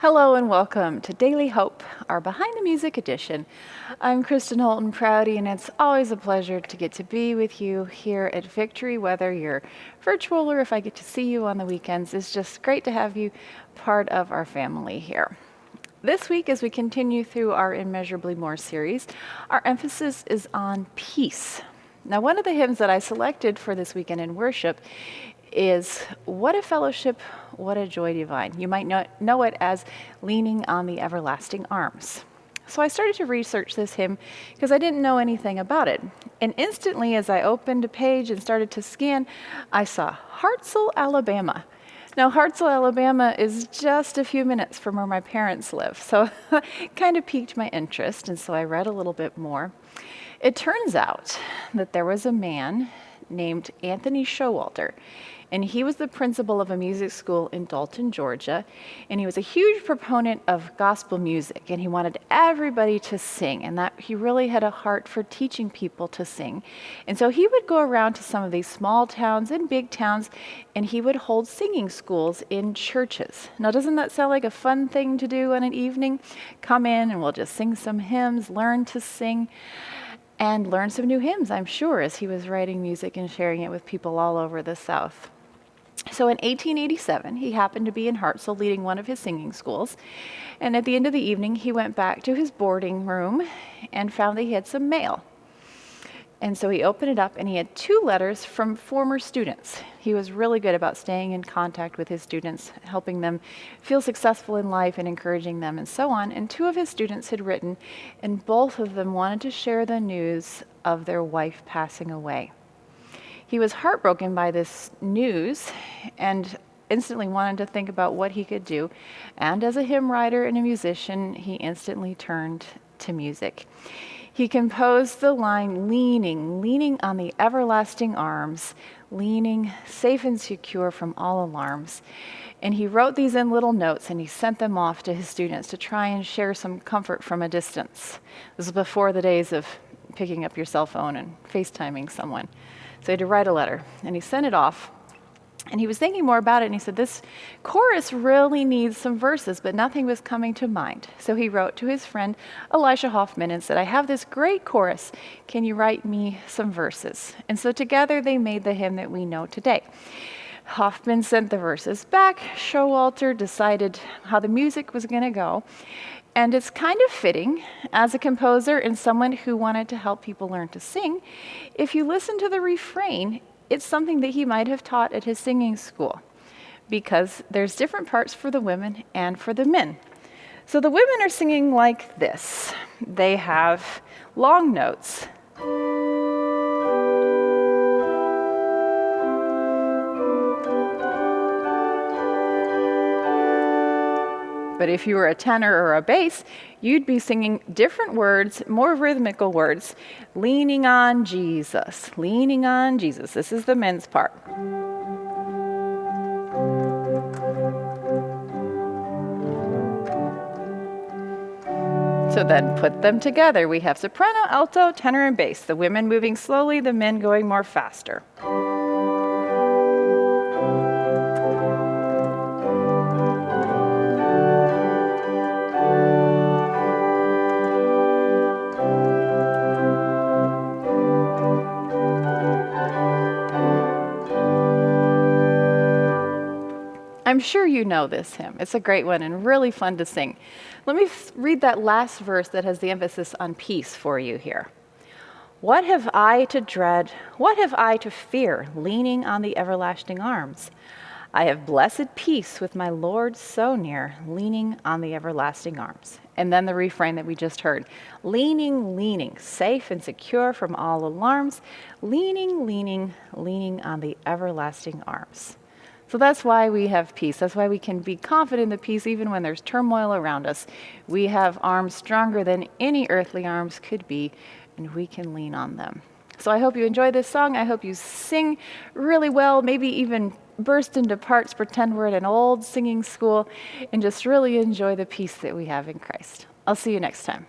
Hello and welcome to Daily Hope, our Behind the Music edition. I'm Kristin, Holton, Prouty, and it's always a pleasure to get to be with you here at Victory, whether you're virtual or if I get to see you on the weekends. It's just great to have you part of our family here. This week, as we continue through our Immeasurably More series, our emphasis is on peace. Now, one of the hymns that I selected for this weekend in worship is What a Fellowship, What a Joy Divine. You might know it as Leaning on the Everlasting Arms. So I started to research this hymn because I didn't know anything about it. And instantly, as I opened a page and started to scan, I saw Hartselle, Alabama. Now, Hartselle, Alabama is just a few minutes from where my parents live, so it kind of piqued my interest, and so I read a little bit more. It turns out that there was a man named Anthony Showalter, and he was the principal of a music school in Holton, Georgia, and he was a huge proponent of gospel music, and he wanted everybody to sing, and that he really had a heart for teaching people to sing. And so he would go around to some of these small towns and big towns, and he would hold singing schools in churches. Now, doesn't that sound like a fun thing to do on an evening? Come in and we'll just sing some hymns, learn to sing, and learn some new hymns, I'm sure, as he was writing music and sharing it with people all over the South. So in 1887, he happened to be in Hartselle leading one of his singing schools. And at the end of the evening, he went back to his boarding room and found that he had some mail. And so he opened it up and he had 2 letters from former students. He was really good about staying in contact with his students, helping them feel successful in life and encouraging them and so on. And 2 of his students had written, and both of them wanted to share the news of their wife passing away. He was heartbroken by this news and instantly wanted to think about what he could do. And as a hymn writer and a musician, he instantly turned to music. He composed the line, leaning on the everlasting arms, leaning safe and secure from all alarms. And he wrote these in little notes and he sent them off to his students to try and share some comfort from a distance. This was before the days of picking up your cell phone and FaceTiming someone. So he had to write a letter, and he sent it off. And he was thinking more about it, and he said, this chorus really needs some verses, but nothing was coming to mind. So he wrote to his friend Elisha Hoffman and said, I have this great chorus. Can you write me some verses? And so together they made the hymn that we know today. Hoffman sent the verses back. Showalter decided how the music was going to go. And it's kind of fitting, as a composer and someone who wanted to help people learn to sing, if you listen to the refrain, it's something that he might have taught at his singing school, because there's different parts for the women and for the men. So the women are singing like this. They have long notes. But if you were a tenor or a bass, you'd be singing different words, more rhythmical words. Leaning on Jesus, leaning on Jesus. This is the men's part. So then put them together. We have soprano, alto, tenor, and bass. The women moving slowly, the men going more faster. I'm sure you know this hymn. It's a great one and really fun to sing. Let me read that last verse that has the emphasis on peace for you here. What have I to dread? What have I to fear, leaning on the everlasting arms? I have blessed peace with my Lord so near, leaning on the everlasting arms. And then the refrain that we just heard. Leaning, safe and secure from all alarms. Leaning on the everlasting arms. So that's why we have peace. That's why we can be confident in the peace even when there's turmoil around us. We have arms stronger than any earthly arms could be, and we can lean on them. So I hope you enjoy this song. I hope you sing really well, maybe even burst into parts, pretend we're at an old singing school, and just really enjoy the peace that we have in Christ. I'll see you next time.